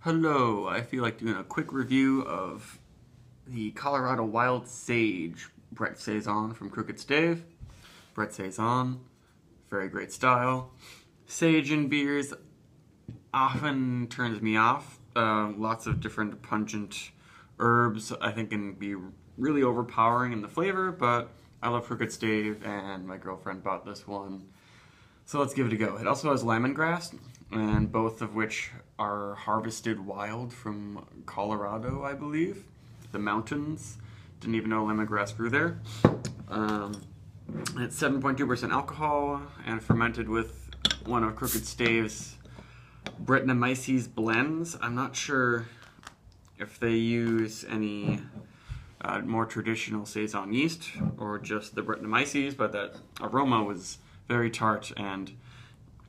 Hello, I feel like doing a quick review of the Colorado Wild Sage Brett Saison from Crooked Stave. Brett Saison, very great style. Sage in beers often turns me off. Lots of different pungent herbs I think can be really overpowering in the flavor, but I love Crooked Stave and my girlfriend bought this one. So let's give it a go. It also has lemongrass, and both of which are harvested wild from Colorado, I believe. The mountains. Didn't even know lemongrass grew there. It's 7.2% alcohol and fermented with one of Crooked Stave's Brettanomyces blends. I'm not sure if they use any more traditional Saison yeast or just the Brettanomyces, but that aroma was very tart and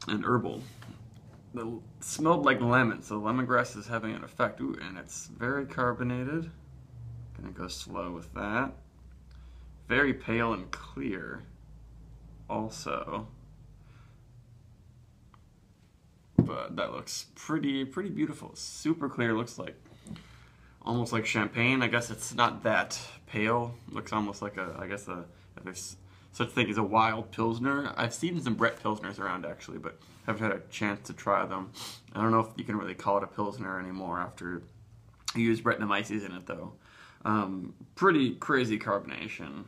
herbal. It smelled like lemon, so lemongrass is having an effect. Ooh, and it's very carbonated. Gonna go slow with that. Very pale and clear also. But that looks pretty beautiful. Super clear, looks like almost like champagne. I guess it's not that pale. Looks almost like if there's such thing as a wild Pilsner. I've seen some Brett Pilsners around actually, but haven't had a chance to try them. I don't know if you can really call it a Pilsner anymore after you use Brettanomyces in it though. Pretty crazy carbonation.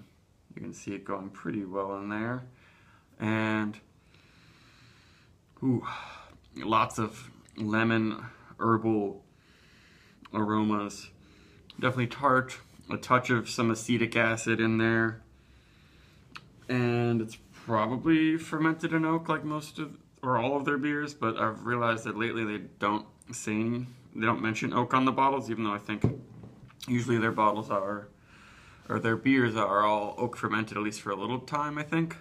You can see it going pretty well in there. And ooh, lots of lemon herbal aromas. Definitely tart, a touch of some acetic acid in there. And it's probably fermented in oak like most of, or all of their beers, but I've realized that lately they don't mention oak on the bottles, even though I think usually their bottles are, or their beers are all oak fermented, at least for a little time, I think.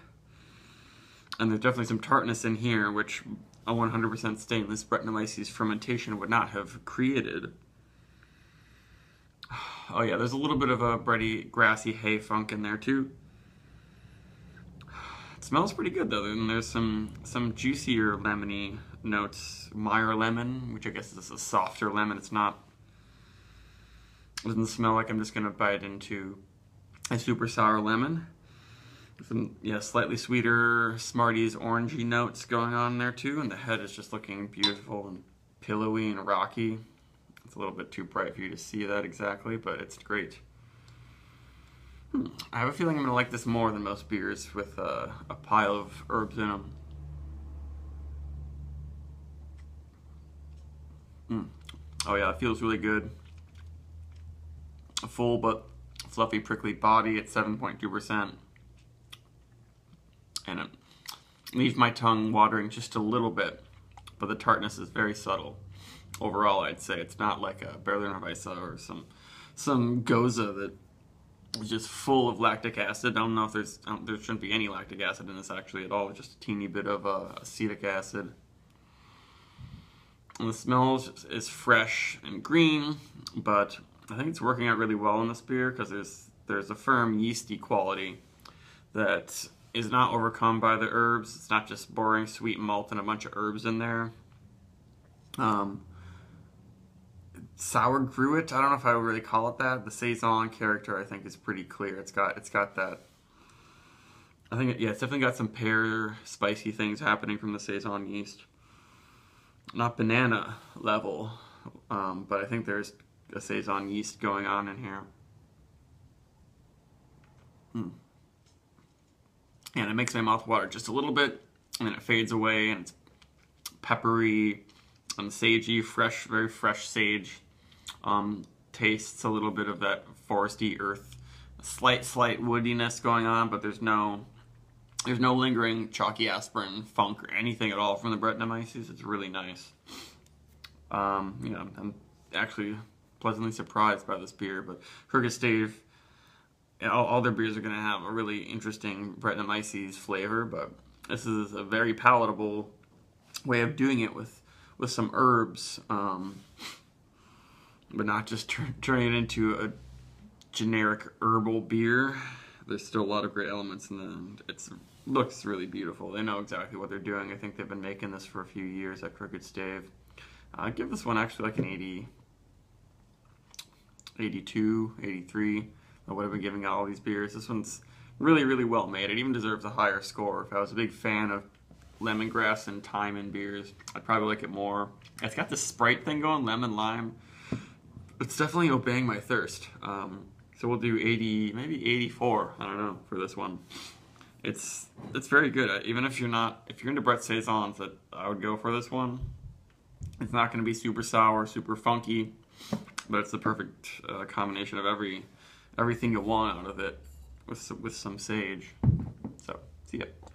And there's definitely some tartness in here, which a 100% stainless Brettanomyces fermentation would not have created. Oh yeah, there's a little bit of a bready, grassy hay funk in there too. It smells pretty good though, and there's some juicier lemony notes. Meyer lemon, which I guess is a softer lemon. Doesn't smell like I'm just gonna bite into a super sour lemon. Some, yeah, slightly sweeter Smarties orangey notes going on there too, and the head is just looking beautiful and pillowy and rocky. It's a little bit too bright for you to see that exactly, but it's great. I have a feeling I'm going to like this more than most beers with a pile of herbs in them. Oh yeah, it feels really good. A full but fluffy, prickly body at 7.2%. And it leaves my tongue watering just a little bit, but the tartness is very subtle. Overall, I'd say it's not like a Berliner Weisse or some Goza that is just full of lactic acid. I don't know if there shouldn't be any lactic acid in this actually at all, just a teeny bit of acetic acid. And the smell is fresh and green, but I think it's working out really well in this beer because there's a firm yeasty quality that is not overcome by the herbs. It's not just boring sweet malt and a bunch of herbs in there. Sour gruit, I don't know if I would really call it that. The Saison character I think is pretty clear. It's got that, I think, yeah, it's definitely got some pear spicy things happening from the Saison yeast. Not banana level, but I think there's a Saison yeast going on in here. And it makes my mouth water just a little bit, and then it fades away, and it's peppery and sagey, fresh, very fresh sage. Tastes a little bit of that foresty earth, slight woodiness going on, but there's no lingering chalky aspirin funk or anything at all from the Brettanomyces. It's really nice. You know, I'm actually pleasantly surprised by this beer, but Crooked Stave, all their beers are going to have a really interesting Brettanomyces flavor, but this is a very palatable way of doing it with some herbs, but not just turning it into a generic herbal beer. There's still a lot of great elements in them. It looks really beautiful. They know exactly what they're doing. I think they've been making this for a few years at Crooked Stave. I'd give this one actually like an 80, 82, 83. I would have been giving out all these beers. This one's really, really well made. It even deserves a higher score. If I was a big fan of lemongrass and thyme in beers, I'd probably like it more. It's got this Sprite thing going, lemon, lime. It's definitely obeying my thirst. So we'll do 80, maybe 84, I don't know, for this one. It's very good. Even if you're into Brett Saisons, that I would go for this one. It's not going to be super sour, super funky, but it's the perfect combination of everything you want out of it with some sage. So, see ya.